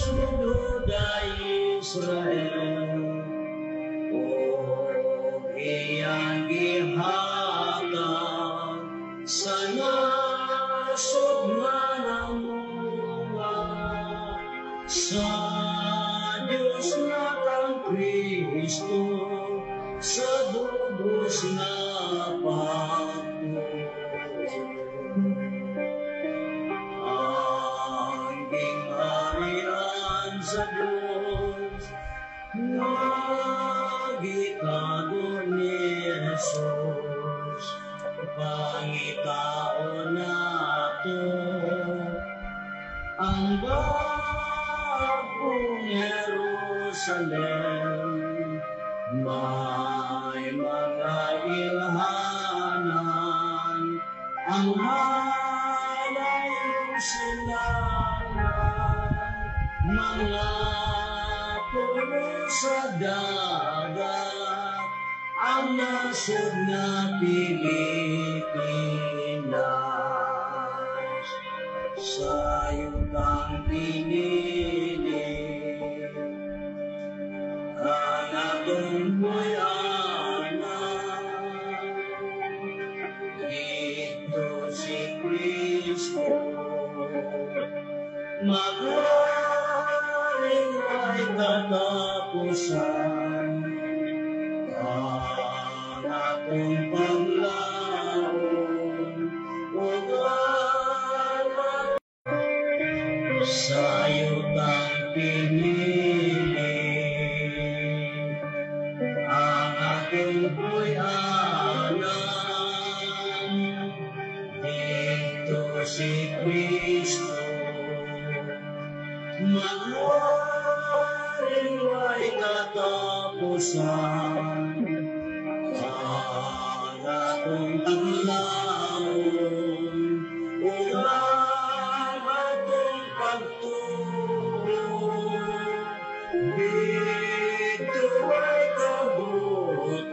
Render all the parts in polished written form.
sulod Israel, o iyang gihatag sa nasod nga namunga sa Diyos nga kang Kristo sa dugos nga pagtuo. Ang gingharian sa Diyos nga gitago ni Jesus, pangitaon nato ang bagong Jerusalem. May mga ilhanan ang malayong silangan, mga puno sa dagat, ang nasod na Pilipinas. Sa'yo kang pinili, ang atong bayanan. Ito si Kristo, magaling ay katapusan. Ang atong paglaon, ug ang sa'yo kang pinili, ang atong buyanan. Dito si Kristo, magaling ay katapusan. Ang atong paglaon, ug ang atong pagtuo. Dito ay kabuton,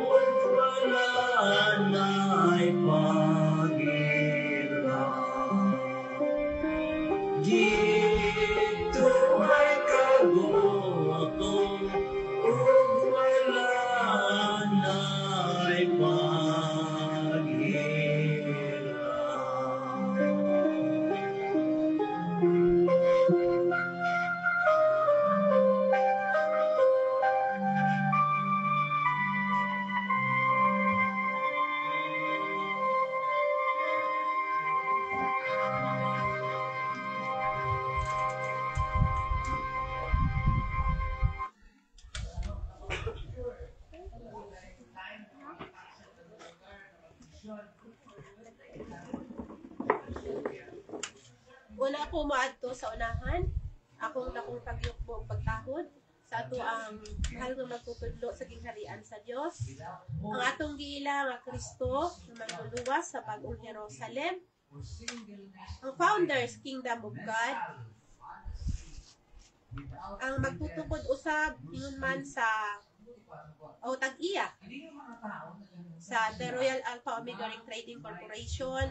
ug wala na'y paghirap. Dito ay kabuton, ug wala na'y paghirap. Una ako maadto sa unahan, akong pagyukbong pagtahod sa ato ang mahal nga magtutudlo sa gingharian sa Dios. Ang atong giila nga Kristo nga magluwas sa bagong Jerusalem. Ang founders Kingdom of God. Ang magtutukod usab ingon man sa tag-iya sa The Royal Alpha Omega Ring Trading Corporation,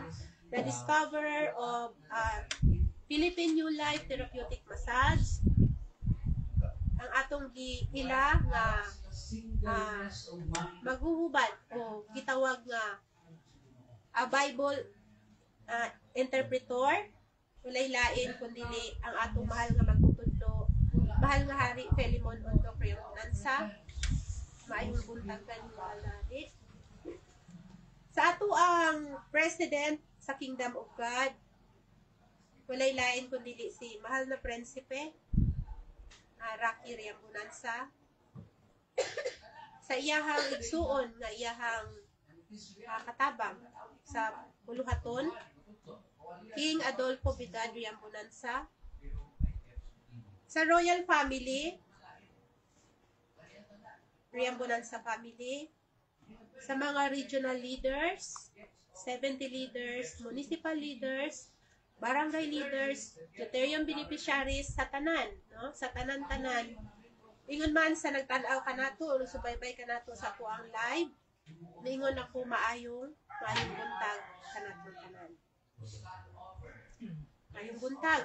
the discoverer of Philippine New Life Therapeutic Massage, ang atong giila nga maghuhubad o gitawag nga Bible interpreter, walay lain kundili ang atong mahal nga magtutudlo, mahal nga Hari Philemon Ondo Creonanza. Maayong buntag kanila lali. Sa ato ang president sa Kingdom of God, walay lain kundili si mahal na prinsipe Rocky Riambunanza. Sa iyahang igsuon nga iyahang katabang sa Buluhaton, King Adolfo Bidad Riambunanza. Sa Royal Family, Riambunanza family. Sa mga regional leaders, 70 leaders, municipal leaders, barangay leaders, Deuterium beneficiaries sa tanan, no? Sa tanan-tanan. Ingon man sa nagtanaw kanato o subaybay kanato sa ato ang live, ningon ako maayong buntag kanato tanan. Maayong buntag.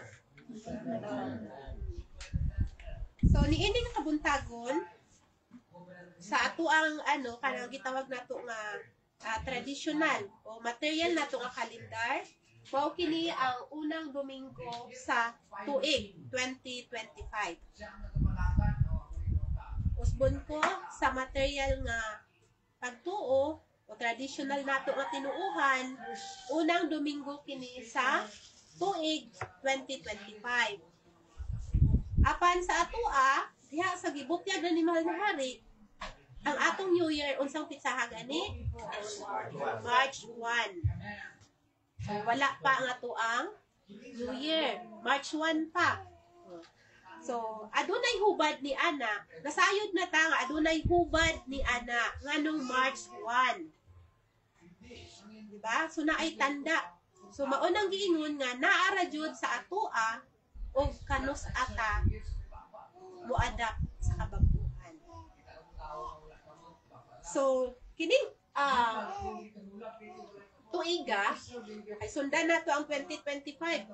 So niini nga kabuntagon sa ato ang kanang gitawag nato nga traditional o material nato nga kalendar. Mao kini ang unang Domingo sa tuig 2025. Usbon ko sa material nga pagtuo o traditional nato nga tinuuhan, unang Domingo kini sa tuig 2025. Apan sa atoa, diha sa gibutyag na ni Mahal na Hari, ang atong New Year, unsang pitsaha gani? March 1. So, wala pa ang atoang New Year. March 1 pa. So, adunay hubad ni Ana. Nasayod na ta nga adunay hubad ni Ana nganong March 1. Diba? So, naay tanda. So, maunang giingon nga naara jud sa atoa o kanus ata muadap sa kababuhan. So, kining tuiga ay sundan nato ang 2025.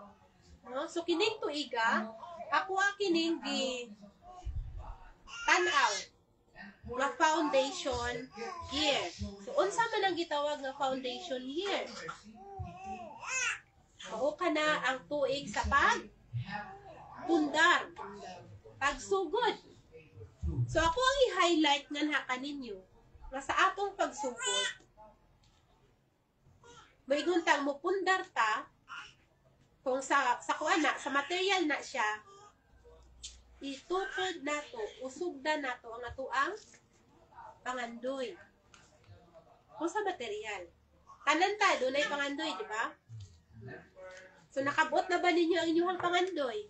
No? So, kining tuiga, ako kining gi tanaw nga foundation year. So, unsa man ang gitawag nga foundation year? Mao kana ang tuig sa pundar, pagsugod. So ako ang i-highlight nga kaninyo nga sa atong pagsugod, mayroon tang mupundar ta kung sa kuana, sa material na siya, itukod nato, usugdan nato ang atuang pangandoy. Kung sa material. Tanan ta, doon ay pangandoy, di ba? So, nakabot na ba ninyo ang inyong pangandoy?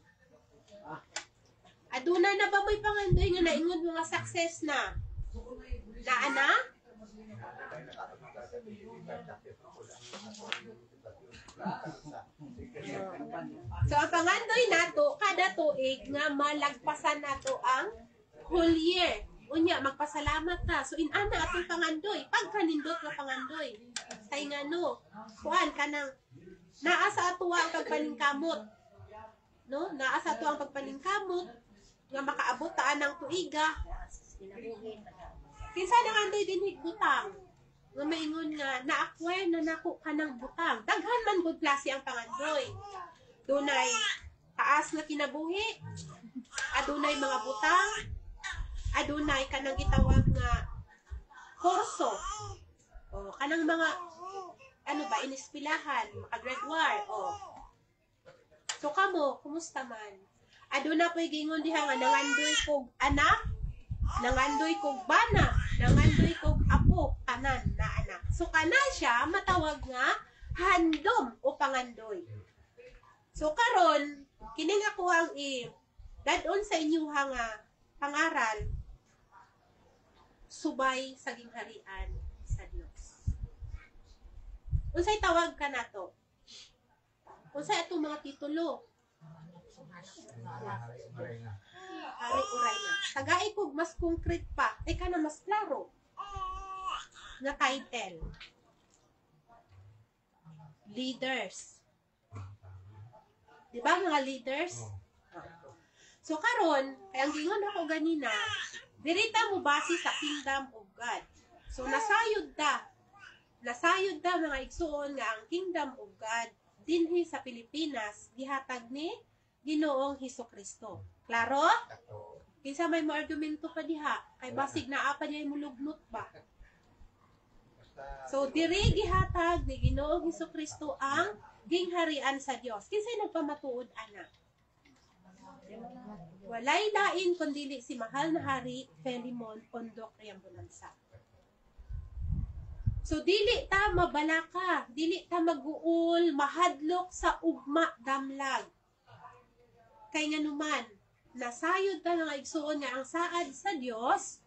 Aduna na ba may pangandoy nga naingon mga success na? Ana? So, ang pangandoy nato, kada tuig nga malagpasan nato ang whole year. Unya, magpasalamat ta. So, inana atong pangandoy. Pagkanindot nga pangandoy. Kay nga no, kuan ka ng naa sa ato ang pagpaningkamot. No? Naa sa ato ang pagpaningkamot nga makaabot taan ng tuiga. Kinsa nang andoy din higutang. Nga maingon nga na-acquire na nako kanang butang. Daghan man gud klase ang pangandoy. Dunay taas nga kinabuhi. Adunay mga butang. Adunay kanang gitawag nga kurso. O kanang mga inispilahan, makagraduar, So kamo, kumusta man? Aduna po'y gingon diha nga nangandoy kog anak, nangandoy kog bana, nangandoy kog apo, tanan na anak. So kana siya matawag nga handom o pangandoy. So karon, kini nga ko ang dadon sa inyo nga pangaral, subay sa gingharian sa Dios. Unsay tawag ka nato? Unsay atong mga titulo? Hari-uray na. Tagay kog mas concrete pa, ay kana mas klaro. Nga title. Leaders. Di ba mga leaders? So karon, kaya ang gingon ako ganina, dirita mo base sa kingdom of God. So nasayod ta mga igsuon nga ang kingdom of God dinhi sa Pilipinas gihatag ni Ginoong Hesukristo. Klaro? Kinsa may argumento pa diha kay basig naa pa niya mulugnot ba? So diri gihatag ni Ginoong Hesukristo ang gingharian sa Dios. Kinsay nagpamatuod ana? Walay lain kundi si Mahal na Hari Philemon Ondok Riambonanza. So dili ta mabalaka, dili ta maguul, mahadlok sa ugma damlag. Kay nganuman, nasayod ta nga igsuon nga ang saad sa Dios,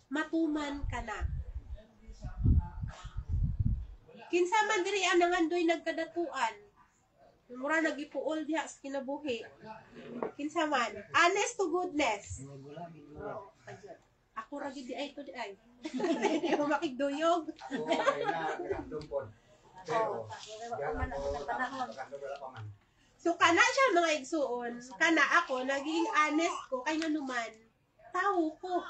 matuman ka na. Kinsa man diri ang nangandoy nagkadatuan, mura nagipuol diha sa kinabuhi. Kinsa man, honest to goodness. Ako ra gid di ay to di ay. Hindi mo makigduyog. Oo, kaya na, nagdumpon. Pero, yan ako, wala pa man. So, kana siya mga igsuon, kana ako, naging honest ko, kay nga naman, tao ko.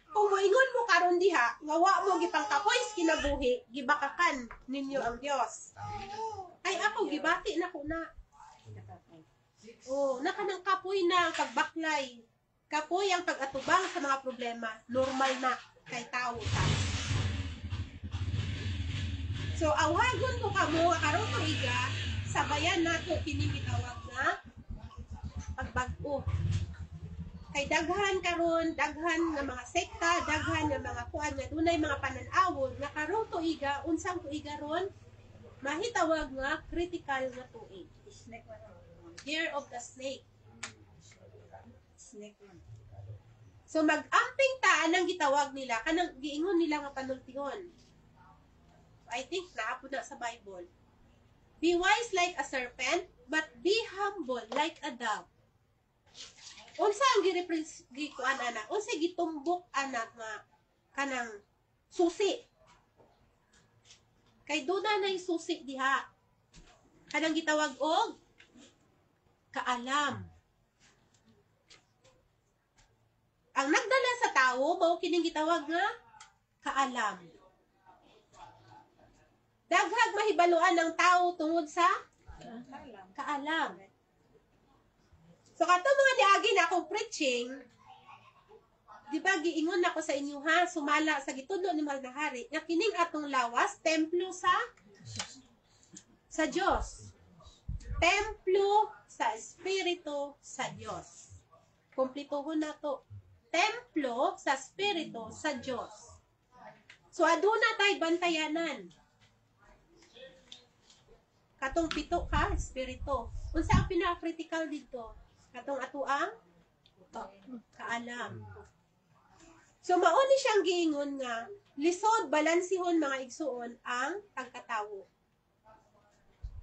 Kung moingon mo karon diha, ngawa mo gipang kapoys kinabuhi, gibakakan ninyo ang Dios. Ay ako gibati na ko na. Oh, nakanang kapoy na pagbaklay. Kapoy ang pag-atubang sa mga problema, normal na kay tao ta. So awagon mo kamo karon ko iga, sabayan nato kini gitawag na pagbag-o. Kay daghan karon, daghan nga mga sekta, daghan nga mga kuan nga dunay mga panan-awon nga karon tuiga, unsang tuiga ron mahitawag nga critical nga tuig. Year of the snake. So mag-amping taan ang gitawag nila kanang giingon nila nga panultihon. I think naapod na sa Bible. Be wise like a serpent, but be humble like a dove. Unsa ang gikuan ana? Unsa gitumbok anak nga kanang susi? Kay duda na yung susi diha. Kanang gitawag og kaalam. Ang nagdala sa tao mao kining gitawag nga kaalam. Daghag mahibaluan ng tao tungod sa kaalam. So kato mga diagi na akong preaching, di ba giingon ako sa inyo ha, sumala sa gitudlo ni Mahal na Hari, nga kining atong lawas, templo sa Diyos. Templo sa Espiritu sa Diyos. Kumplituhon na to. Templo sa Espiritu sa Diyos. So aduna tay bantayanan. Katong pito ka, Espiritu. Unsa ang pinaka-critical dito? Katong atuang kaalam. So mauni siyang giingon nga lisod balansihon mga igsuon ang pagkatawo.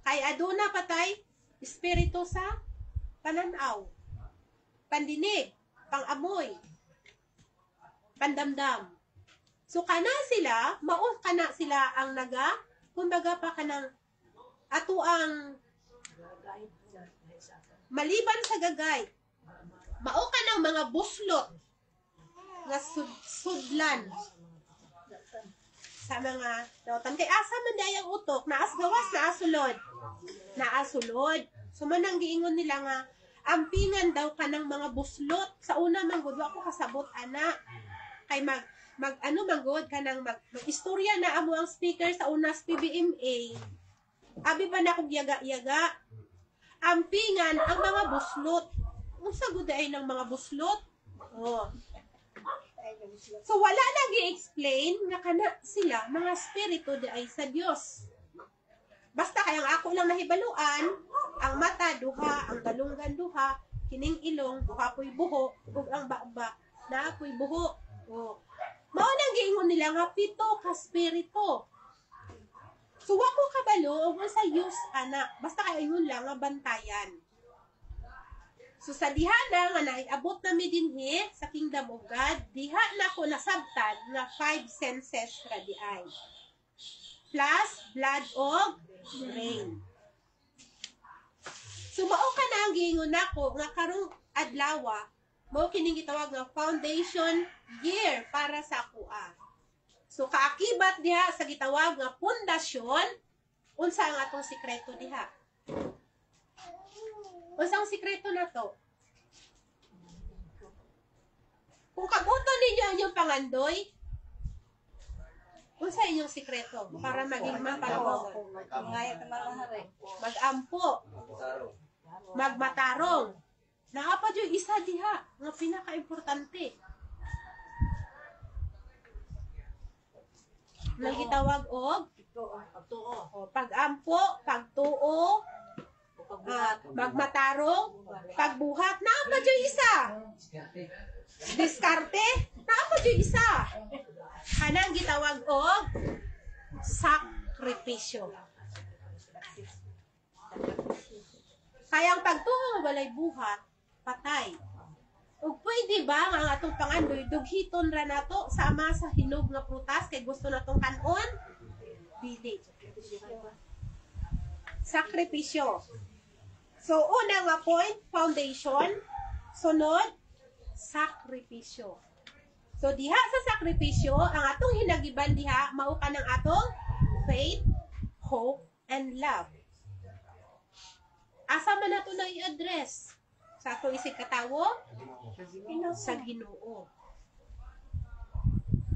Kay aduna patay espiritu sa pananaw, pandinig, pangamoy, pandamdam. So kana sila, mao kana sila ang kumbaga pa kanang atuang maliban sa gagay, mao ka ng mga buslot nga sudlan sa mga dautan. Kay asa man dayang utok, naas gawas, naasulod. So manang giingon nila nga, ampingan daw ka ng mga buslot. Sa una manggod, ako kasabot, ana. Kay manggod ka ng mag-istorya na amo ang speaker sa unas PBMA. Abi ba na akong yaga-yaga? Ampingan ang mga buslot. Unsa gud ay ng mga buslot? Oh. So wala na gi-explain nga kana sila mga spirito di ay sa Dios. Basta kayang ako lang nahibaluan, ang mata duha, ang galunggan duha, kining ilong duha po'y buho, ug ang baba na po'y buho. Oh. Mao nang giingon nila nga pito ka spirito. So, wako kabalo, o sa use, anak. Basta kayo yun lang, nga bantayan. So, sa diha na, nga naiabot na mi dinhi sa Kingdom of God, diha na ko nasabtan nga 5 senses ra di ay. Plus, blood of rain. So, mao ka na ang giingon nako nga karong adlawa, mao kining gitawag nga foundation year para sa kuha. So kaakibat diha sa gitawag nga pundasyon, unsa ang atong sikreto diha? Unsang sikreto na to? Kung kabuton ninyo ang inyong pangandoy, unsa inyong sikreto para maging mapalawag? Mag-ampo, magmatarong. Naapa yung isa diha nga pinaka-importante. Nang gitawag og pag-ampo, pagtuo, magmatarong, pagbuhat, naapa yung isa. Diskarte, naapa yung isa. Kanang gitawag og sakripisyo. Kayang pagtuo walay buhat, patay. Ug pwede ba nga ang atong pangandoy dughiton ra nato sama sa hinog nga prutas kay gusto natong kanon? Dili. Sakripisyo. So, una nga point, foundation. Sunod, sakripisyo. So, diha sa sakripisyo, ang atong hinagiban diha, mao ka ng atong faith, hope, and love. Asa man nato na i-address? Sa atong isig katawo? Sa Ginoo.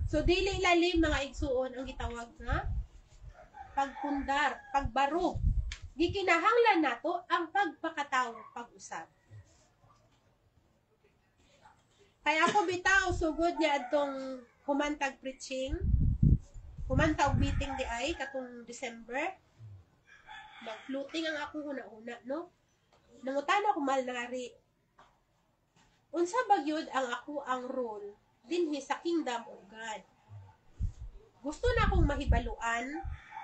So, dili lalim mga igsuon ang gitawag nga pagpundar, pagbarog. Gikinahanglan nato ang pagpakatawo, pag-usab. Kaya ako bitaw, sugod niya atong humantag preaching, humantag meeting di ay, katong December, mag-floating ang akong huna-huna, no? Nangutan ako malnari, unsa bagyod ang ako ang role dinhi sa kingdom of God. Gusto na akong mahibaluan,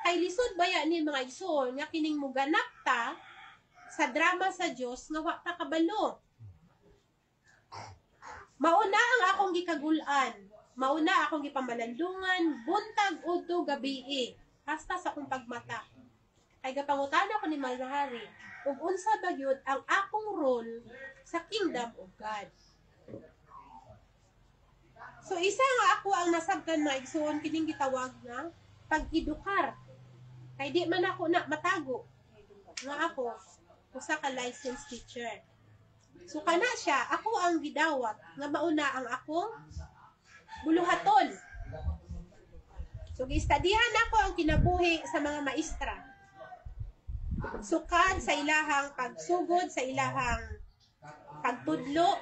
kay lisod baya ni mga igsoon nga kining muganap ta sa drama sa Dios nga wa ta kabalo. Mauna ang akong gikagulan, mauna akong gipamalandungan, buntag udto gabii, hasta sa akong pagmata. Kay gapangutana ko ni Malnahari, ug unsa bagyod ang akong role sa kingdom of God. So isa nga ako ang nasabtan mga igsoon kining gitawag nga pag-edukar. Kay di man ako na matago nga ako usa ka licensed teacher. So kana siya, ako ang gidawat nga mauna ang akong buluhaton. So giistadihan ako ang kinabuhi sa mga maestra. Sukad sa ilahang pagsugod, sa ilahang pagtudlo,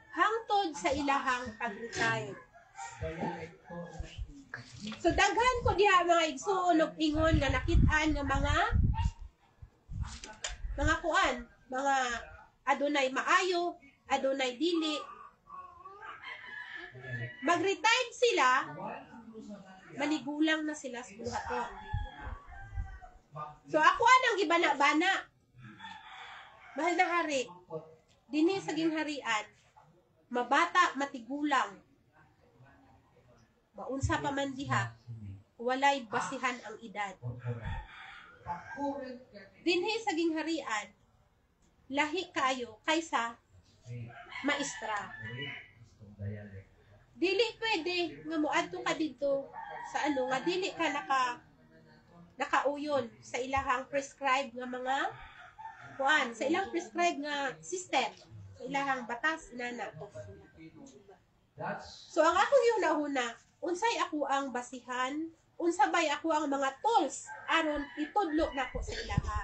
hangtod sa ilahang pag-retire. So daghan ko diha mga igsoon ug ingon nga nakit-an nga mga kuan, mga adunay maayo, adunay dili. Mag-retired sila, manigulang na sila sa buhaton. So ako anang gibana-bana. Mahal na hari, dinhi sa gingharian, mabata, matigulang. Maunsa pa man diha, walay basihan ang edad. Dinhi sa gingharian, lahi kayo kaysa maestra. Dili pwede nga moadto ka dito sa nga dili ka nakauyon sa ilahang prescribed nga mga kuan, sa ilang prescribed nga system, sa ilahang batas inana. So ang akong huna-huna, unsay ako ang basihan, unsa bay ako ang mga tools aron itudlo nako sa ilaha.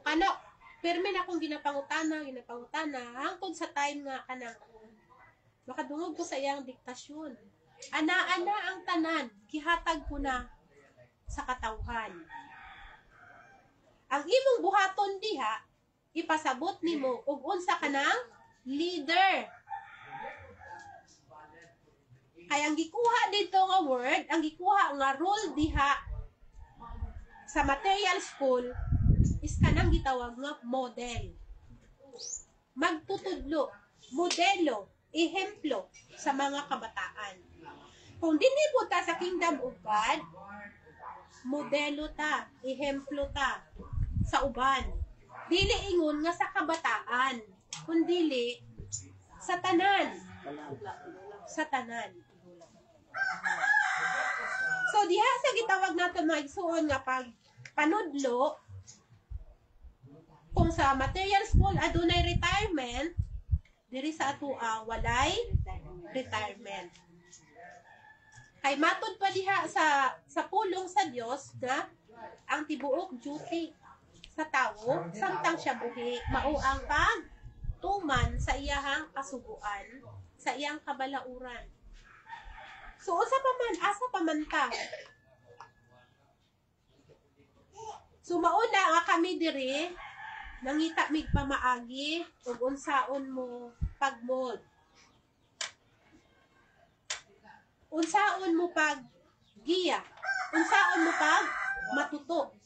Kano, permi na akong ginapangutana hangtod sa time nga kanang makadungog ko sa iyang diktasyon. Ana-ana ang tanan, gihatag ko na sa katawhan. Ang imong buhaton diha, ipasabot nimo og unsa ka ng leader. Kaya ang gikuha dito nga word, ang gikuha nga role diha sa material school, is kanang gitawag nga model. Magtutudlo, modelo, ehemplo sa mga kabataan. Kung dinhi po ta sa kingdom of God, modelo ta, ehemplo ta sa uban. Dili ingon nga sa kabataan, kundili sa tanan. Sa tanan. So diha sa gitawag nato mga igsuon nga pag panudlo, kung sa material school adunay retirement, diri sa atua walay retirement. Kay matod pa diha sa pulong sa Dios nga ang tibuok duty sa tawo samtang siya buhi mao ang pagtuman sa iyahang kasuguan, sa iyang kabalauran. So asa pa man ta. So mauna nga kami diri nangita mig pamaagi ug unsaon mo pagmod. Unsaon mo pag giya? Unsaon mo pag matuto?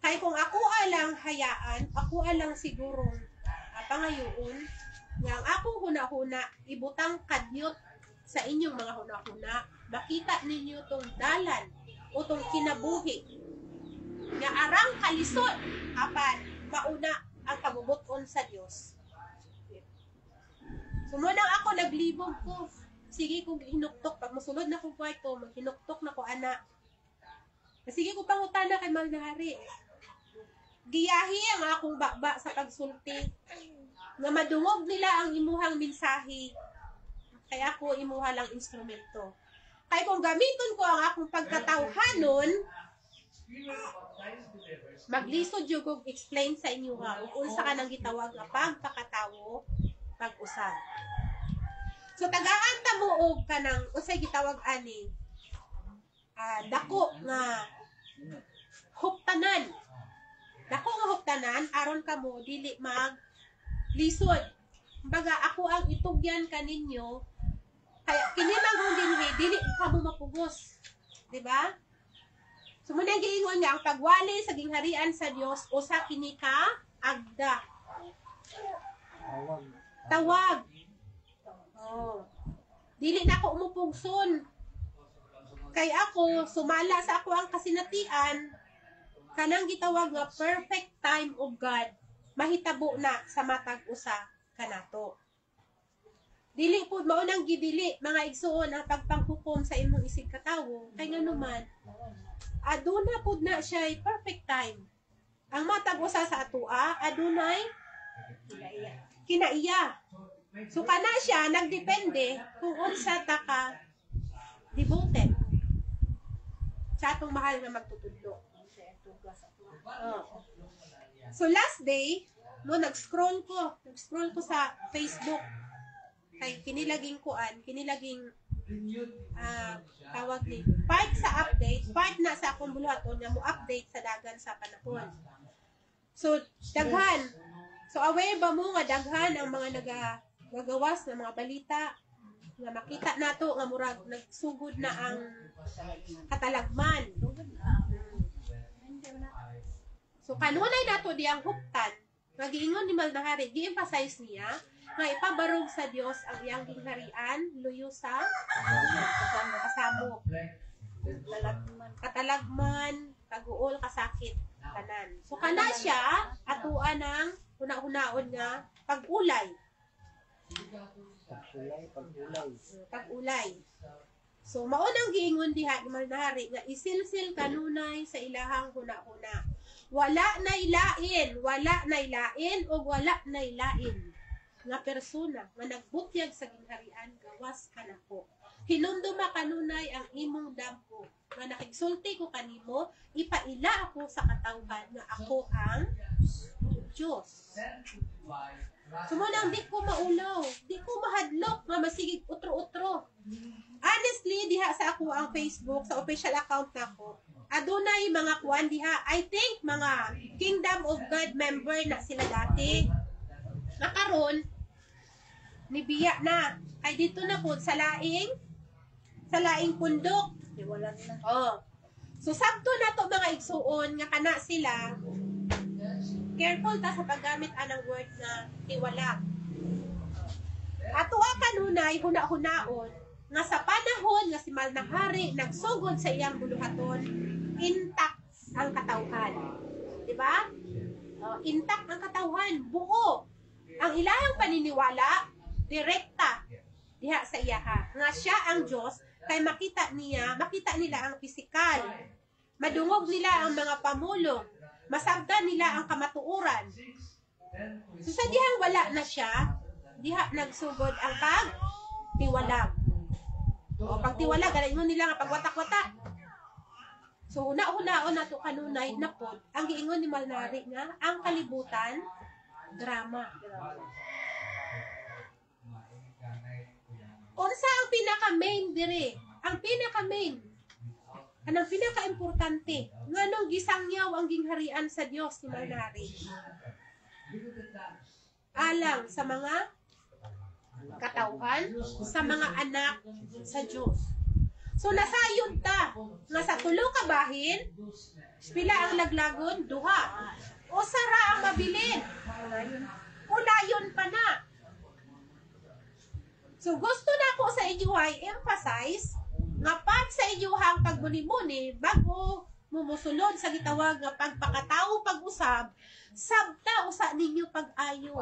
Kay kung ako alang hayaan, ako alang siguro pangayoon nga ang akong huna-huna ibutang kadyot sa inyong mga huna-huna, makita ninyo tong dalan o utong kinabuhi nga arang kalisod apan mauna ang kabubuton sa Dios. Sumunang ako naglibog ko. Sige kong hinuktok pag musulod na ko kwarto, maghinuktok na ko ana. Sige ko pangutana kay Malnahari. Giyahi ang akong bakba sa pagsulti nga madungog nila ang imuhang mensahe. Kaya ako imuha lang instrumento. Kaya kung gamiton ko ang akong pagkatawhanon, maglisod yung kong explain sa inyo ha, kung unsa ka nang gitawag nga pagpakatawo, pag-usab. So, tagaan ta mo og kanang unsay gitawag ani, dako nga huptanan. Dako nga huptanan, aron ka mo, dili maglisod. Kumbaga, ako ang itugyan kaninyo, kaya kinimang kong dinhi, dili ka mo mapugos. Diba? So, muna giingon nga, ang pagwali sa gingharian sa Dios usa kini ka agda. Tawag. Oh. Dili na ako umupugson. Kay ako, sumala sa ako ang kasinatian, kanang gitawag nga perfect time of God, mahitabo na sa matag usa kanato. Dili pud mao nang gidili mga igsuon ang pagpanghukom sa imong isig katawo, kay nganuman aduna pud na siya perfect time. Ang matag usa sa atoa adunay kinaiya. So kana siya nagdepende kung unsa ta ka devoted sa atong mahal nga magtutudlo. So last day, no, nag-scroll ko sa Facebook. Kay kinilaging tawag ni part sa update, part na sa akong buluhaton nga mo update sa dagan sa panahon. So daghan. So aware ba mo nga daghan ang mga nagagawas ng mga balita nga makita nato nga murag nagsugod na ang katalagman. So kanunay nato diyang huptan, nga giingon ni Malnahari, gi-emphasize niya nga ipabarog sa Dios ang iyang gingharian luyo sa kasamok, katalagman, kaguol, kasakit, tanan. So kana siya atuan ng una-unaon nga pag-ulay. Pag-ulay. So maunang giingon diha ni Malnahari nga isilsil kanunay sa ilahang huna-huna. Wala nay lain o wala nay lain nga persona nga nagbutyag sa gingharian gawas kanako. Hinumduma kanunay ang imong damgo nga nakigsulti ko kanimo, ipaila ako sa katawhan nga ako ang Diyos. Sumunang di ko maulaw, di ko mahadlok nga masigig utro-utro. Honestly, diha sa ako ang Facebook, sa official account nako, adunay mga kuan diha, I think mga Kingdom of God member na sila dati. Nakaron, nibiya na. Ay dito na po sa laing pundok. Wala na. Oh. So sabto na to mga igsuon nga kana sila. Careful ta sa paggamit anang word na tiwala. Ato kanunay huna-hunaon nga sa panahon nga si Malnahari nagsugod sa iyang buluhaton, intact ang katawhan. Di ba? Intact ang katawhan, buo. Ang ilahang paniniwala, direkta diha sa iyaha. Nga siya ang Diyos, kay makita nila ang pisikal. Madungog nila ang mga pamulong. Masabdan nila ang kamatuuran. So sa dihang wala na siya, diha nagsugod ang pagtiwalag. O pagtiwalag, galingon nila nga pagwatak-watak. So una-unaon na ito kanunay na po, ang giingon ni Malnahari nga, ang kalibutan, drama. Unsa ang pinaka-main dire? Ang pinaka-main, anong pinaka-importante, nga nung gisangyaw ang gingharian sa Dios ni Malnahari. Alang sa mga katawhan, sa mga anak sa Diyos. So nasayod ta nga sa tulo ka bahin, pila ang laglagon, duha. O sara ang mabilin. Ulayon pa na. So gusto na ko sa inyo ay emphasize nga pag sa inyuhang pagmuni-muni bago mumusulod sa gitawag nga pagpakatawo pag-usab, sabta usa ninyo pag-ayo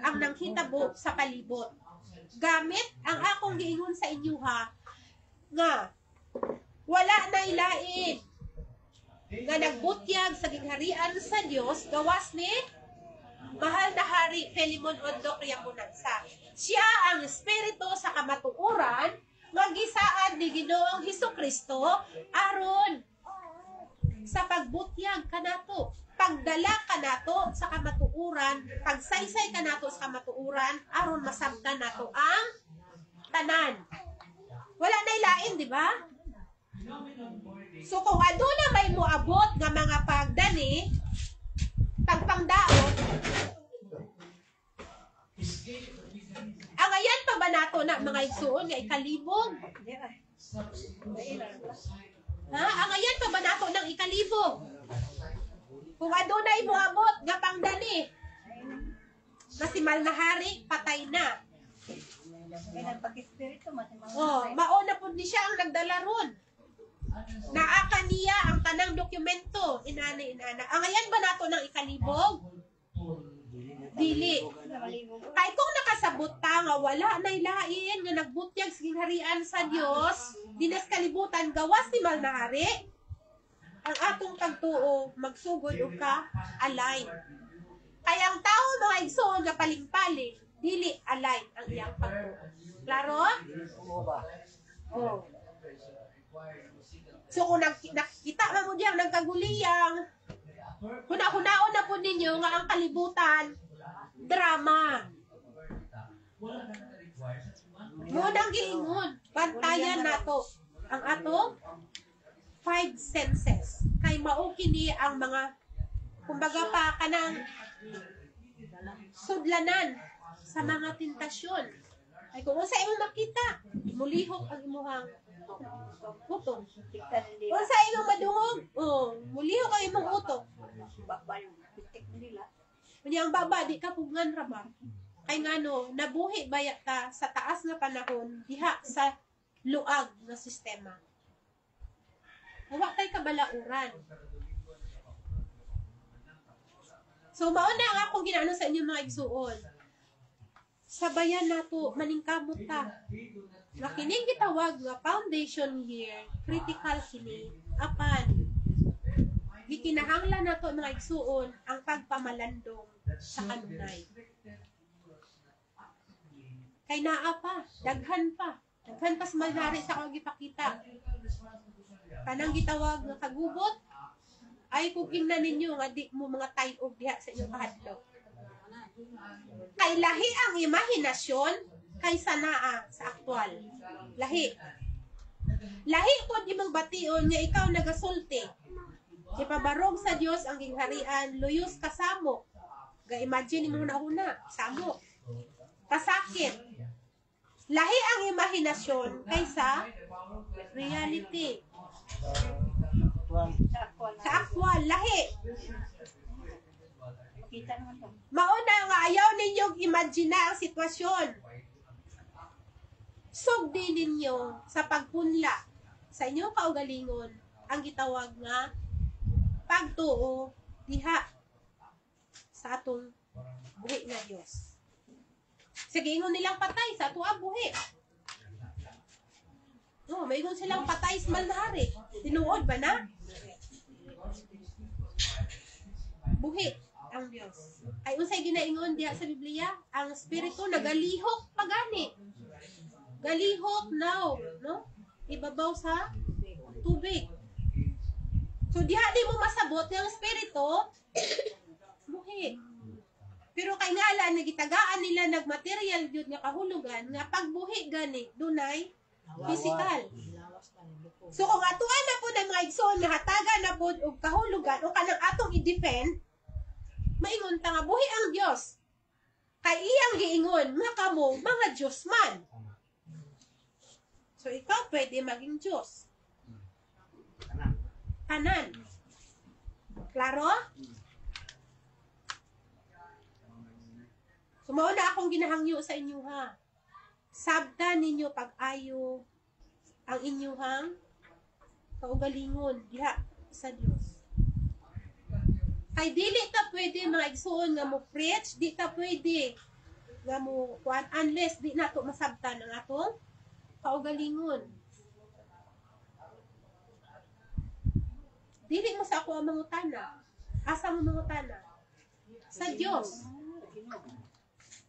ang nanghitabo sa palibot. Gamit ang akong giingon sa inyuha nga wala na ilain nga nagbutyag sa gingharian sa Dios gawas ni mahal na Hari Philemon Ondo Criamunansa. Siya ang espiritu sa kamatuoran nga gisaan ni Ginoong Hesukristo aron sa pagbutyag kanato, pagdala kanato sa kamatuoran, pagsaysay kanato sa kamatuoran aron masabtan nato ang tanan. Wala na ilain, di ba? So kung aduna may moabot nga mga pagdani, pagpangdaot, ang ayan pa ba nato na mga igsuon nga ikalibog? Ha? Ang ayan pa ba nato ng ikalibog? Kung adunay moabot nga pangdani, na si Mal na Hari, patay na. Oh, mauna po ni siya ang nagdala ron. Naaka niya ang tanang dokumento, inana. Ang ayan ba nato ng ikalibog? Dili. Kay kung nakasabot ta nga wala na ilain nga nagbutyag sa gingharian sa Dios, dinas kalibutan gawas ni Mal na Hari, ang atong pagtuo magsugod og ka align. Kaya ang tao mga igsoon nga paling-paling, dili align ang iyang pagtuo. Klaro? Oh. So kung nakita mo diyan nagkaguliyang, hunaon na po ninyo nga ang kalibutan drama. Munang giingon, bantayan nato ang atong 5 senses. Kay mao kini ang mga kumbaga pa kanang sudlanan sa mga tentasyon. Ay kung sa imong makita, mulihok ang imuhang utong. Kung sa imong madungog, mulihok ang imong utong. Kunya ang baba, di ka pugngan ra ba? Kay ngano, nabuhi baya ta sa taas nga panahon diha sa luag nga sistema. Wa tay kabalauran. So mauna ang akong ginaano sa inyo mga igsuon. Sabayan nato maningkamot ta. Nga kining gitawag nga foundation year, critical kini apan gikinahanglan nato mga igsuon ang pagpamalandong sa kanunay. Kay naa pa, daghan pa sa malnari sa akong gipakita. Kanang gitawag nga kagubot, ay kung na ninyo nga di mo mga tayog diha sa inyong kahadlok. Kay lahi ang imahinasyon kaysa naa sa aktual. Lahi. Lahi pod imong bation nga ikaw nagasulti. Ipabarog sa Dios ang gingharian, luyos kasamo. Ga-imagine mo huna-huna, samo. Kasakit. Lahi ang imahinasyon kaysa reality. Sa aktual, lahi. Mauna nga ayaw ninyong imagine ang sitwasyon. Sugdi ninyo sa pagpunla sa inyong kaugalingon ang gitawag nga pagtuo diha sa atong buhi nga Dios. Sige, ingon nilang patay sa ato buhi. No, may ingon silang patay sa Mal na Hari. Tinuod ba na? Buhi ang Dios. Ay unsay ginaingon diha sa Biblia? Ang espiritu nagalihok pagani. Galihok now, no? Ibabaw sa tubig. So diha di mo masabot nga ang espiritu buhi. Pero kay ngalan nagitagaan nila nagmaterial gyud nga kahulugan nga pagbuhi gani dunay physical. So kung atuan na po ng mga igsoon nga hatagan na po og kahulugan o kanang atong i-defend, maingon ta nga buhi ang Dios. Kay iyang giingon nga kamo mga Dios man. So ikaw pwede maging Diyos. Tanan. Klaro? Sumauna akong ginahangyo sa inyo ha. Sabta ninyo pag-ayo ang inyuhang kaugalingon diha sa Dios. Kay dili ta pwede mga igsoon nga mo preach, di ta pwede nga mo kuan unless di nato masabtan ang atong kaugalingon. Dili mo sa ako ang mangutana. Asa mo mangutana? Sa Dios.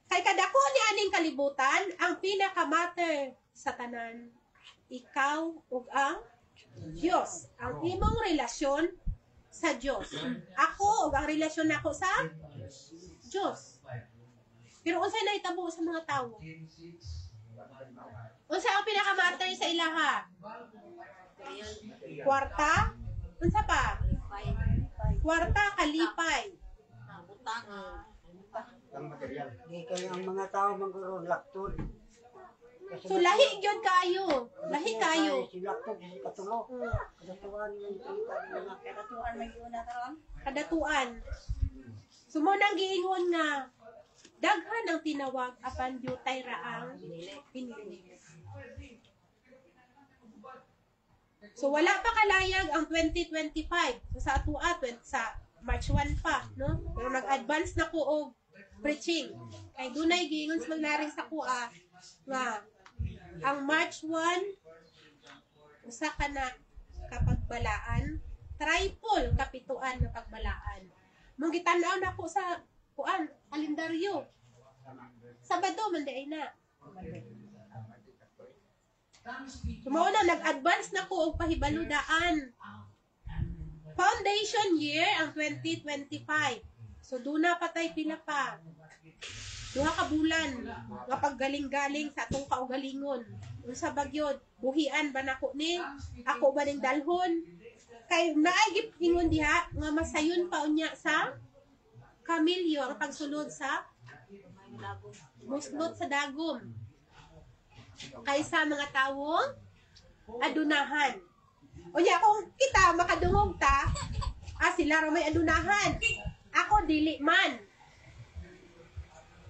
Kay kadako ni aning kalibutan, ang pinaka-matter sa tanan, ikaw ug ang Dios. Ang imong relasyon sa Dios. Ako ug ang relasyon nako sa Dios. Pero unsay nahitabo sa mga tawo? Unsa ang pinaka-matter sa ilaha? Kwarta? Unsa pa? Kwarta, kalipay. Di kayo ang mga tao magkaroon laktod. So lahi gyud kayo. Lahi kayo. Si laktod, si katulo. Kadatuan yung kadatuan may una karon. Kadatuan. Sumo nang giingon nga daghan ang tinawag apan diutay raang pinili. So wala pa kalayag ang 2025. So sa atua sa March 1 pa, no? Pero nag-advance na ko og preaching. Kay dunay giingon sa maglaring sa kuha nga ang March 1 usa ka na kapagbalaan, triple kapituan nga pagbalaan. Mong gitan-aw na ko sa kuan kalendaryo. Sabado man di ay na. Mao na nag-advance na ko og pahibaludaan. Foundation year ang 2025. So duna patay pila pa. Duha ka bulan nga paggaling-galing sa atong kaugalingon. Unsa bagyod? Buhian ba nako ni? Ako ba ning dalhon? Kay naay gipingon diha nga masayon pa unya sa kamilyo ang pagsulod sa muslot sa dagom. Kaysa mga tawong adunahan. Unya kung kita makadungog ta, sila ra may adunahan. Ako dili man.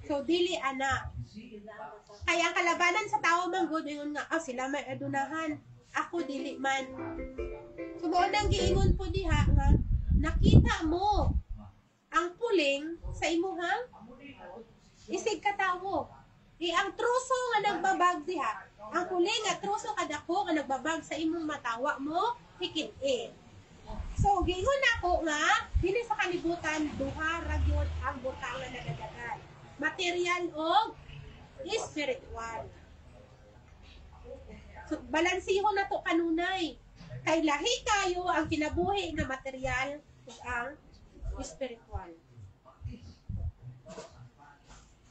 So dili ana. Kaya ang kalabanan sa tao man gud ingon nga sila may adunahan. Ako dili man. So mo nang giingon po diha nga nakita mo ang puling sa imuhang isig ka tawo. Ang truso nga nagbabag diha, ang puling nga truso kadako nga nagbabag sa imong matawa mo, hikit-in. So, giingon nako nga, dili sa kalibutan, duha ra gyud ang butang nga nagadagan. Material o spiritual. So, balansihon na to kanunay. Kay lahi kayo ang kinabuhi nga material ug ang spiritual.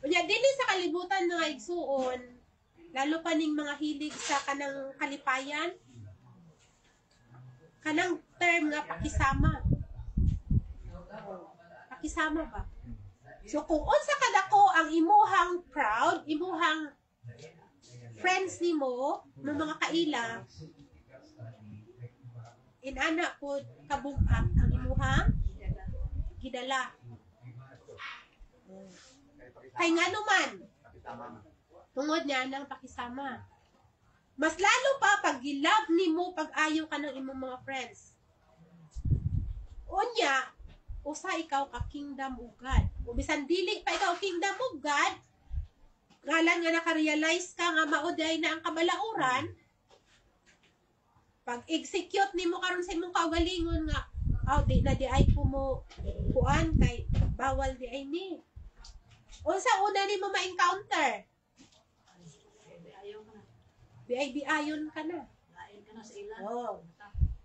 Unya dili sa kalibutan mga igsuon, lalo pa ning mga hilig sa kanang kalipayan, kanang term nga pakisama. Pakisama ba? So kung unsa kadako ang imuhang crowd, imuhang friends nimo, ng mga kaila, inana po kabug-at ang imuhang gidala. Kay nga naman, tungod niya ng pakisama. Mas lalo pa pag gilab nimo pag-ayo ka ng imong mga friends. Unya, usa ikaw ka kingdom of God. O bisan dili pa ikaw kingdom of God, ngalan nga naka-realize ka nga mauday na ang kabalauran, pag execute nimo karon sa imong kaugalingon nga, di na di ay mo kuan kay bawal di ay ni. Unsa una nimo ma-encounter? Biay-biayon ka na. Oh.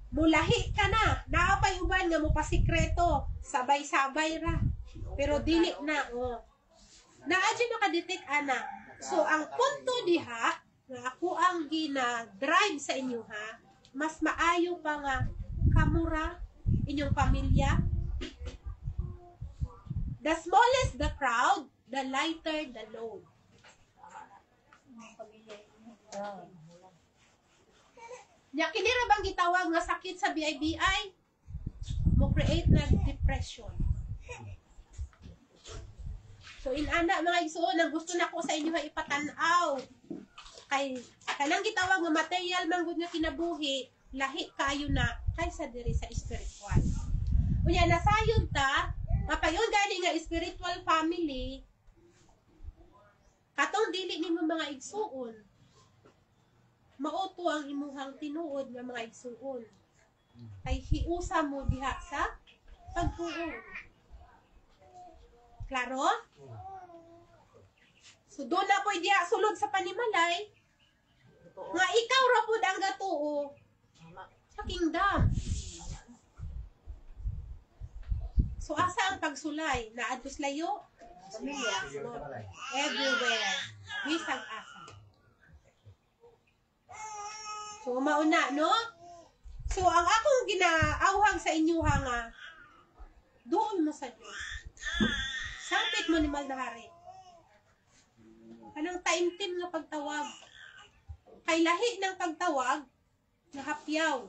Mulahi ka na. Naapay uban nga mo pasikreto. Sabay-sabay ra. Pero dili na. Oh. Naadyo nakadetect ana. So ang punto diha nga ako ang gina-drive sa inyo ha, mas maayo pa nga kamura inyong pamilya. The smallest the crowd, the lighter the load. Nya kini ra bang gitawag nga sakit sa BIBI? Mo create na depression. So inana mga igsoon, ang gusto nako sa inyo nga ipatan-aw kay kanang gitawag nga material man gud nga kinabuhi, lahi kayo na kaysa diri sa spiritual. Unya nasayod ta, mapayon gani nga spiritual family, katong dili nimo mga igsuon, mauto ang imuhang tinuod nga mga igsuon. Kay hiusa mo diha sa pagtuo. Klaro? So doon na po diha sulod sa panimalay nga ikaw ra pud ang gatuo sa kingdom. So asa ang pagsulay? Naadtos layo? Pamilya. Everywhere. Bisag asa. So mauna, no? So ang akong ginaawhang sa inyo nga doon mo sa Diyos. Sangpit mo ni Maldahari. Kanang taimtim nga pagtawag. Kay lahi ng pagtawag, nahapyaw.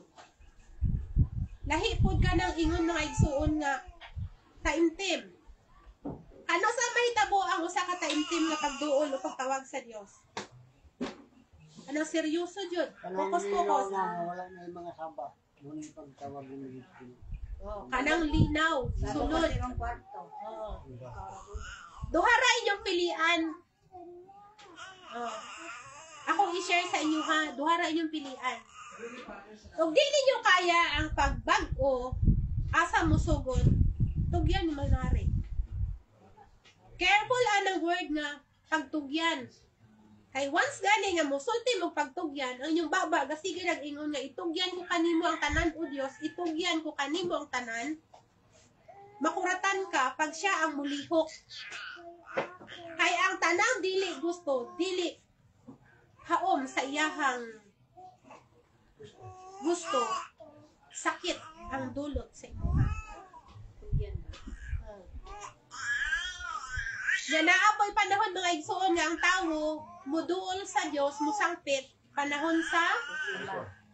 Lahi pod ka ng ingon mga igsuon nga taimtim. Ano sa mahitabo ang usa ka taimtim nga pagduol o pagtawag sa Dios? Anong seryoso jud? Focus. Wala na yung mga saba. Muna yung pagtawag ng mga Kanang linaw, sunod. Ang kwarto. Duha ra inyong pilian. Akong i-share sa inyo ha, duha ra inyong pilian. Ug di ninyo kaya ang pagbag-o asa mo sugod, tugyan ni Manari. Careful anang word nga pagtugyan. Kay once gani nga mosulti mo pagtugyan, ang inyong baba gasige nag-ingon nga itugyan ko kanimo ang tanan o Dios, itugyan ko kanimo ang tanan. Makuratan ka pag siya ang mulihok. Kay ang tanang dili gusto, dili haom sa iyahang gusto, sakit ang dulot sa imuha. Nga naapoy panahon mga igsuon nga ang tawo muduol sa Dios, musangpit panahon sa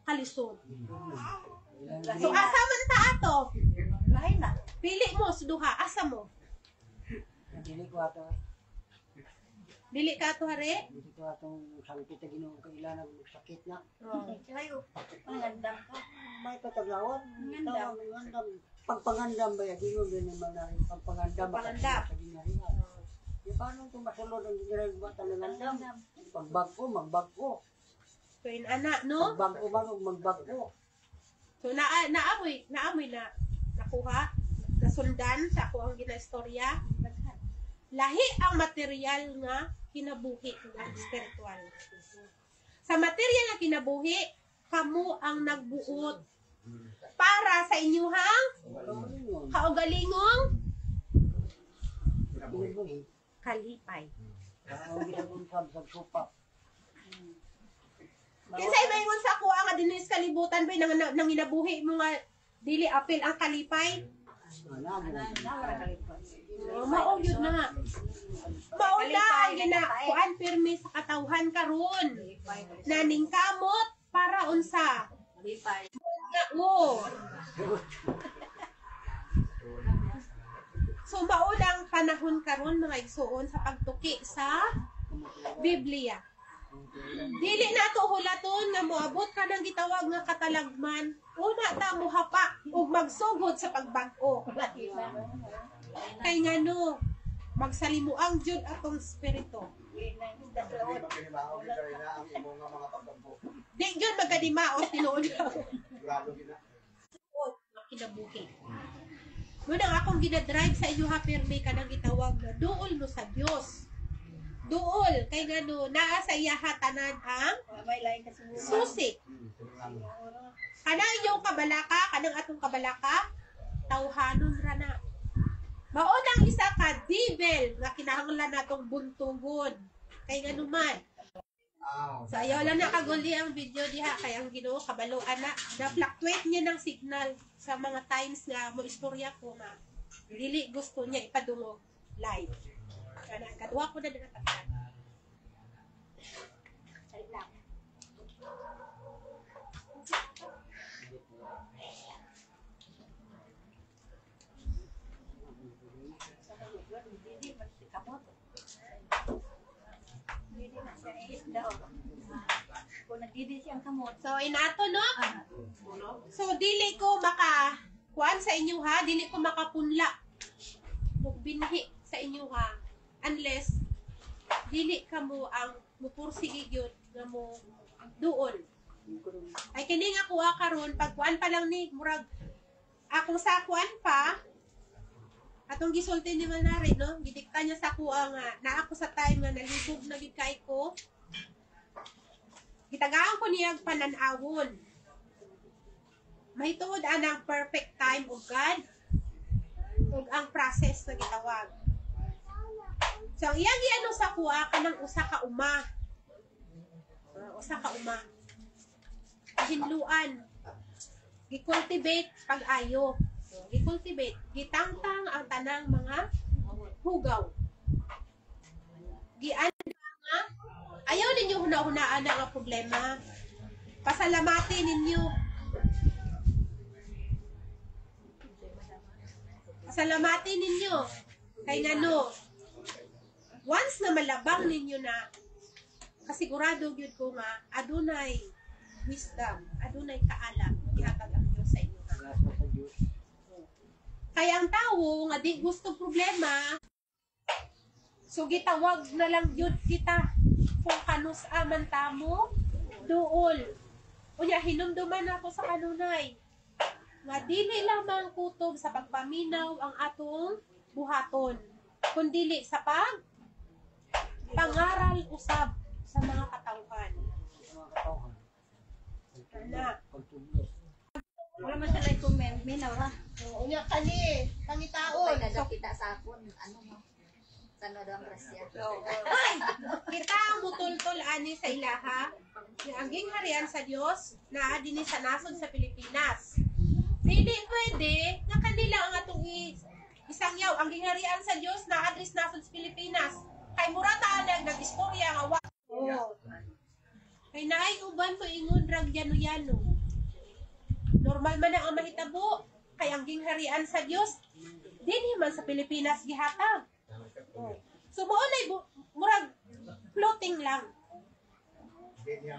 kalisod. So asa man ta ato? Lain na. Pili mo suduha, asa mo? Dili ko ato. Dili ka ato hare? Dili ko atong sangkit na ginoo kailan ang sakit na. Kayo, pangandam ka. May pataglawan. Ngandam. Ngandam. Pagpangandam ba yan? Ginoo din naman na rin. Pagpangandam. Pagpangandam. Di paano kung masulod ang ginagawa talaga? Pagbag ko. So in anak, no? Pagbag ko ba magbag ko? So naamoy na nakuha, nasundan sa ako ang ginaistorya. Lahi ang material nga kinabuhi nga spiritual. Sa material nga kinabuhi, kamo ang nagbuot para sa inyuhang kaugalingong kalipay. Ang ginagusab sa supa. Kinsay maingon sa ako nga dinhi sa kalibutan bay nang inabuhi mo nga dili apil ang kalipay. Mao yun na. Mauna ang kuan pirmi sa katawhan karon. Naning kamot para unsa? Lipay. Oo. So maunang panahon karon mga igsuon sa pagtuki sa Biblia. Dili na to hulaton nga moabot ka ng gitawag nga katalagman. Una ta mo hapa ug magsugod sa pagbag-o. Kay ngano magsalimuang jud atong espiritu. Di jud magkadimaos tinuod ka. Kinabuhi. Munang akong ginadrive sa inyo ha pirmi kanang gitawag nga duol mo sa Dios. Duol kay ngano naa sa iya hatanan ang May lain kasi mo. susi. Kanang inyong kabalaka, kanang atong kabalaka, tawhanon ra na. Maunang isa ka devil nga kinahanglan natong buntugon. Kay ngano man. So ayaw lang nakaguli ang video diha kay ang Ginoo kabaloan na fluctuate niya ng signal sa mga times nga mo istorya ko nga dili gusto niya ipadungog live. Kana kadwa ko na nakatag. Salit lang. Hindi man si kamot. Hindi man siya isda. nagdidi siyang kamot. So inato no. Ah, So dili ko maka kuan sa inyo ha, dili ko makapunla. Binhi sa inyo ha unless dili ka mo ang mupursige gyud nga mo duol. Ay kini nga kuha karon pag kuan pa lang ni murag ako sa kuan pa atong gisulti ni Manari no, gidikta niya sa kuha nga na ako sa time nga nalibog na gid kay ko. Gitagaan ko niya panan-awon. Mahituod anang perfect time of God ug ang process na gitawag. So ang iyang giano sa kuha kanang usa ka uma. Usa ka uma. Hinluan. Gi-cultivate pag-ayo. Gi-cultivate, gitangtang ang tanang mga hugaw. Nga ayaw ninyo huna-hunaan na nga problema. Pasalamati ninyo. Pasalamati ninyo. Kay ngano, once na malabang ninyo na, kasigurado gyud ko nga, adunay wisdom, adunay kaalam, ihatag ang Diyos sa inyo. Grasya sa Diyos. Kaya ang tao nga di gusto problema, so gitawag na lang yun kita kung kanus aman tamo duol. Unya hinumduman ako sa kanunay nga dili lamang kutob sa pagpaminaw ang atong buhaton, kundili sa pangaral usab sa mga katawhan. Mga katawhan. Ana. Pagtubos. wala man sa like comment, minaw ra. Unya kani pangitaon. Okay, So, kita sa akon, ano mo? Sana daw ang grasya. kita ang mutultol ani sa ilaha nga ang gingharian sa Dios naa dinhi sa nasod sa Pilipinas. Dili pwede nga kanila ang atong isangyaw ang gingharian sa Dios na address nasod sa Pilipinas. Kay mura ta nag-istorya nga wa. Kay naay uban ko ingon rag yano-yano. Normal man ang mahitabo kay ang gingharian sa Dios dinhi man sa Pilipinas gihatag. So mo na murag floating lang. Hindi niya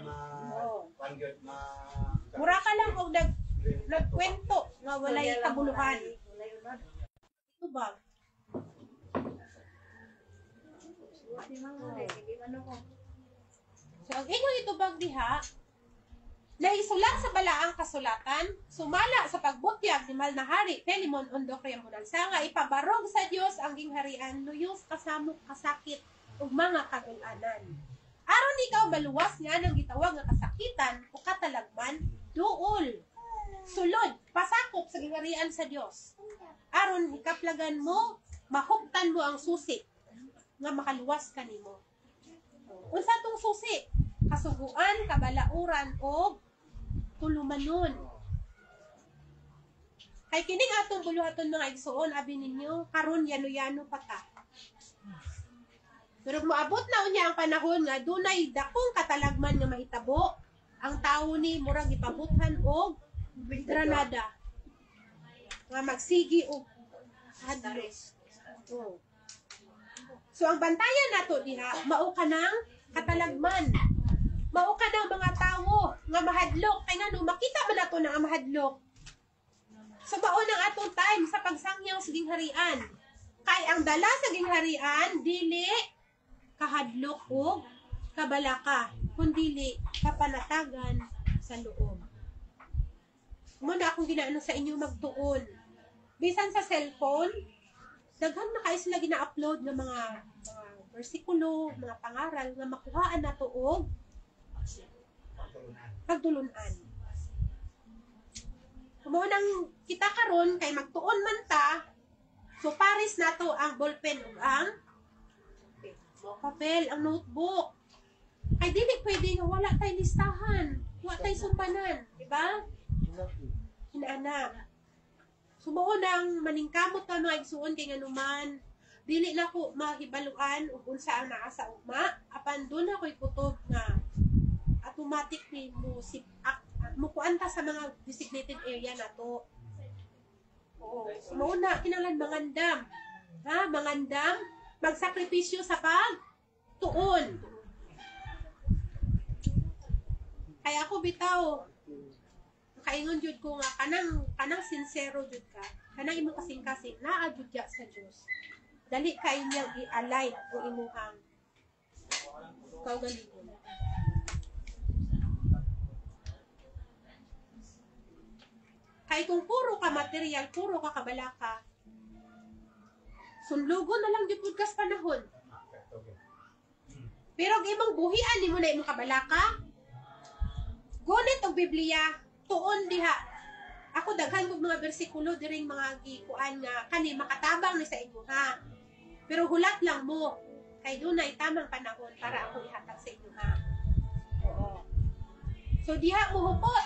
pangyot Mura ka lang og nagkwento nga walay kabuluhan. Ito ba? Buti mga hindi ano ko. So ang inyong itubag diha nahisulat sa balaang kasulatan, sumala sa pagbutyag ni Mahal na Hari Pelimon Ondocrea Monalsa nga ipabarog sa Dios ang gingharian luyos kasamok kasakit ug mga kagul-anan. Aron ikaw maluwas nga nang gitawag nga kasakitan o katalagman, duol, sulod, pasakop sa gingharian sa Dios. Aron ikaplagan mo, mahuptan mo ang susi nga makaluwas kanimo. Unsa tong susi? Kasuguan, kabalauran o tulumanon. Kay kining atong buluhaton mga igsuon abi ninyo karon yano-yano pa ta. Pero moabot na unya ang panahon nga dunay dakong katalagman nga mahitabo, ang tawo ni murag ipabuthan og granada nga magsigi og hadlos. So ang bantayan nato diha mao kanang katalagman. Mao ka ng mga tawo nga mahadlok kay ngano makita man nato nga mahadlok. So mao nang atong time sa pagsangyaw sa gingharian. Kay ang dala sa gingharian dili kahadlok o kabalaka, kundi kapanatagan sa loob. Muna akong ginaano sa inyo magtuon. Bisan sa cellphone, daghan na kayo sila gina-upload ng mga bersikulo, mga pangaral nga makuhaan nato og pagtulunan. Kamo nang kita karon kay magtuon man ta, so pares nato ang ballpen ug ang papel, ang notebook. Ay dili pwede nga wala tay listahan, wala tay sumbanan, di ba? Inaana. Sumuo nang maningkamot ta mga igsuon kay nganuman dili na ko mahibaluan ug unsa ang naa sa ugma apan doon ako'y kutob nga automatic ni mo mukuan ta sa mga designated area nato. Oo, sumuo na kinahanglan mangandam. Ha, mangandam, magsakripisyo sa pagtuon. Kaya ako bitaw, kaingon jud ko nga kanang sincero jud ka. Kanang imong kasing-kasing naa jud ya sa Dios. Dali kay niyang i-align ang imuhang kaugalingon. Kay kung puro ka material, puro ka kabalaka, sunlugon na lang jud pud kas panahon. Pero ang imong buhian nimo na imong kabalaka, gunit og Biblia, tuon diha. Ako daghan kog mga bersikulo diring mga gikuan nga kani makatabang ni sa inyo ha. Pero hulat lang mo kay dunay tamang panahon para ako ihatag sa inyo ha. Oo. So diha mo hupot.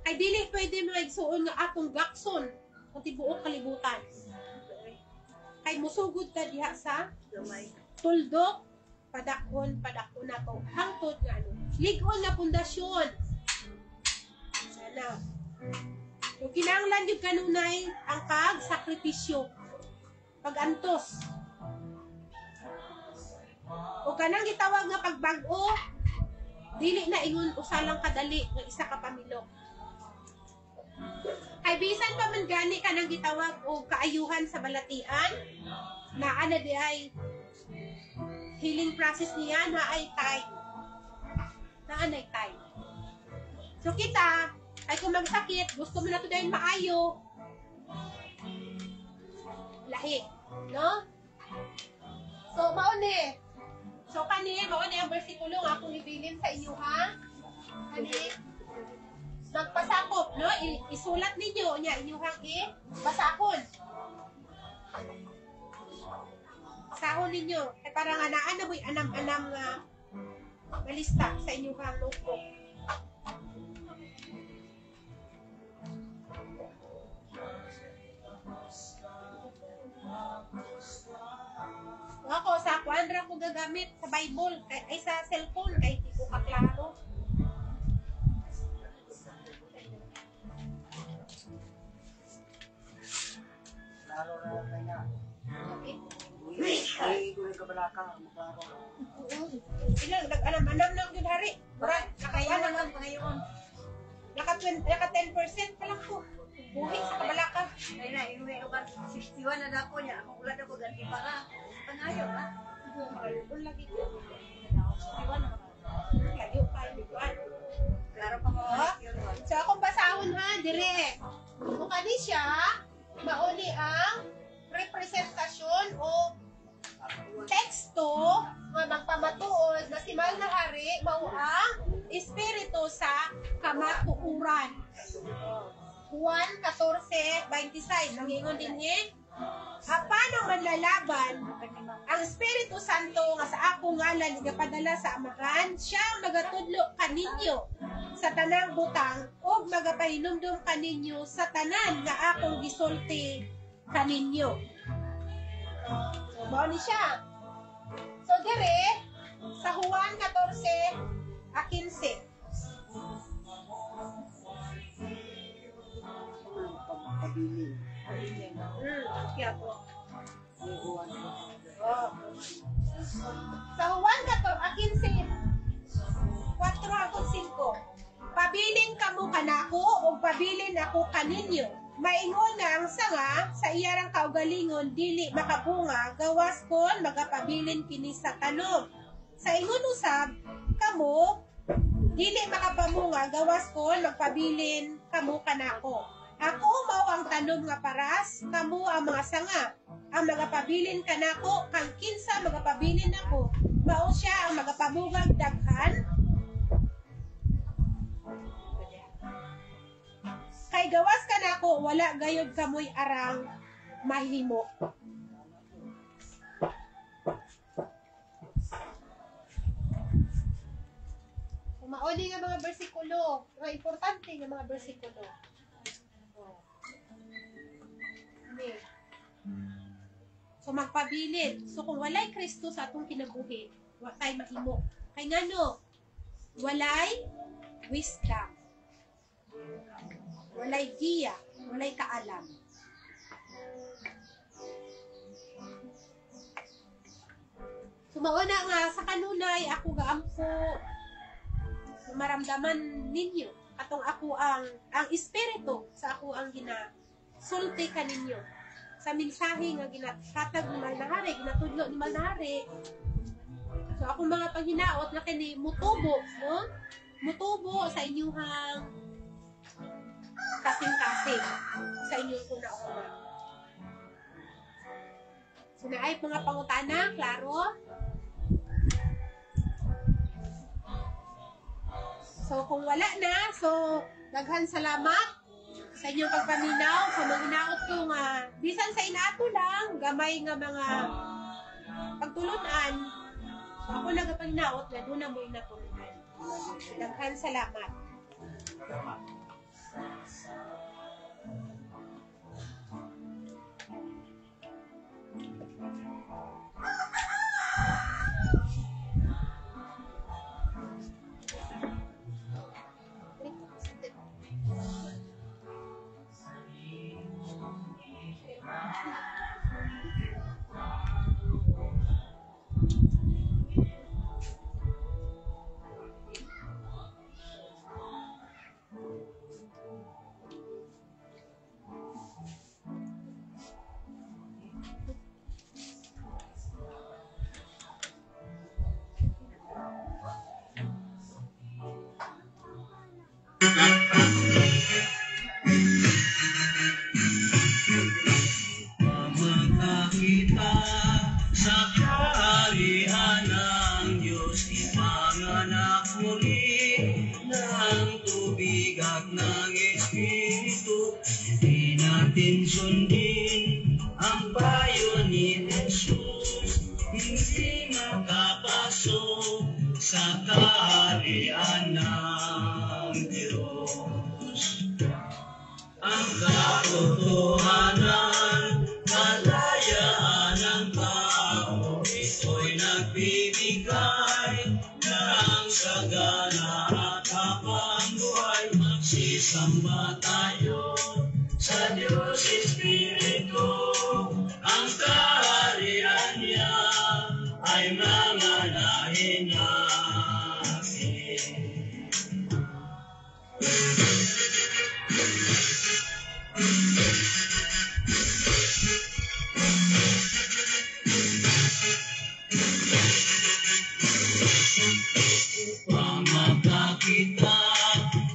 Kay dili pwede mga igsuon nga atong gakson kung tibuok kalibutan. Kay musugod ta diha sa tuldok padakon na to hangtod nga ano ligon na pundasyon sana yung kinahanglan yung kanunay ang pag-sakripisyo pag-antos o kanang gitawag nga pagbag-o dili na ingon usalang kadali ng isa ka pamilok kay bisan pa man gani kanang gitawag o kaayuhan sa balatian na ana di ay healing process niya na ay time. So kita, ay kung magsakit, gusto mo na ito dahil maayo, lahi. No? So, mauni. So, mauni ang versikulo nga akong ibilin sa inyo, ha? Magpasakop, no? Isulat ninyo, inyuhang basakon. Sahon ninyo. Ay parang anaan na mo'y anam-anam nga malista sa inyong notebook. Ako, sa kuandra ko gagamit sa Bible, ay sa cellphone, kay di ko kaklaro. Klaro na kanya. Okay. Ay, gulo ka balaka, maklaro. Ilang, nag-anam-anam lang yun, Hari. Pangayon lang, pangayon. Naka 10% pa lang po. Buhi sa kabalaka. Ay na, inuwi ko ba, 61 na dako niya. Ako ulan ako, ganti pa ka. Pangayon, ha? Malulun lagi ko. 61 na. Layo pa, biguan. Klaro pa mo. So, akong basahon ha, dire. Kung kani siya, mauni ang representasyon o teksto nga magpamatuod na si Mahal na Hari mao ang espiritu sa kamatuoran. Juan 14:26 nangingon dinhi, paano manlalaban ang Espiritu Santo nga sa akong ngalan igapadala sa Amahan, siya magatudlo kaninyo sa tanang butang ug magapahinumdum kaninyo sa tanan nga akong gisulti kaninyo. So, mao ni siya. So, dire, sa Juan 14:15. Pabiling. Kaya po. Ihuwan. Oh. Sa Juan 14:15. 4-5. Pabilin kamo kanako o pabilin ako kaninyo. Maingon na ang sanga sa iyarang kaugalingon dili makabunga gawas kon magapabilin kini sa tanom. Sa ingon usab kamo dili makapamunga gawas kon magpabilin kamo kanako. Ako mao ang tanom nga paras, kamo ang mga sanga. Ang magapabilin kanako kang kinsa magapabilin ako. Mao siya ang magapabungag daghan. Kay gawas ka na ako, wala gayod kamoy arang mahimo. Mauli nga mga bersikulo, mga importante nga mga bersikulo. So magpabilin. So kung walay Kristo sa atong kinabuhi, wa tay mahimo. Kay ngano? Walay wisdom. Walay giya, walay kaalam. So mauna nga sa kanunay ako gaampo maramdaman ninyo atong ako ang espiritu sa ako ang ginasulti kaninyo sa mensahe nga ginathatag ni Malnahari, ginatudlo ni Malnahari. So ako mga paghinaot na kini mutubo, no? Mutubo sa inyong kasing-kasing sa inyong kuna-una. So naay mga pangutana, klaro? So kung wala na, so daghan salamat sa inyong pagpaminaw. So mag-inaot ko nga, bisan sa inato lang, gamay nga mga pagtulunan. So ako nagapaginaot na doon na mo inatulunan. Daghan salamat. Salamat. Makakita sa kaharian ng Diyos, ipanganak muli ng tubig at ng Espiritu. Hindi natin sundin ang payo ni Jesus, hindi makapasok sa kaharian ng Diyos. Ang katotohanan, kalayaan ng tao, ito'y nagbibigay ng sagana at habang buhay. Magsisamba tayo sa Diyos Espiritu. Ang kaharian niya ay manganahin natin. Makakita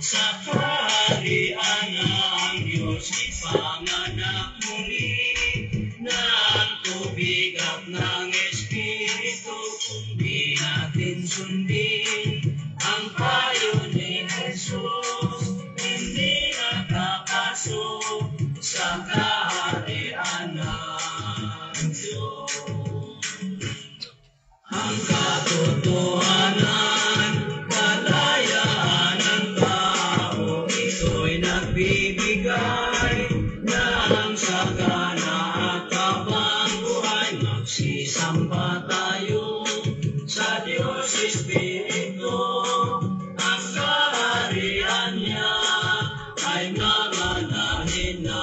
sa kaharian ng Diyos, ipanganak muli ng tubig at ng Espiritu. Hindi natin sundin ang payo ni Jesus, hindi nakapasok sa kaharian ng Diyos. Ang katotohanan, kalayaan ng tao, ito'y nagbibigay ng sagana at habang buhay. Magsisamba tayo sa Diyos Espiritu. Ang kaharian niya ay manganahin natin.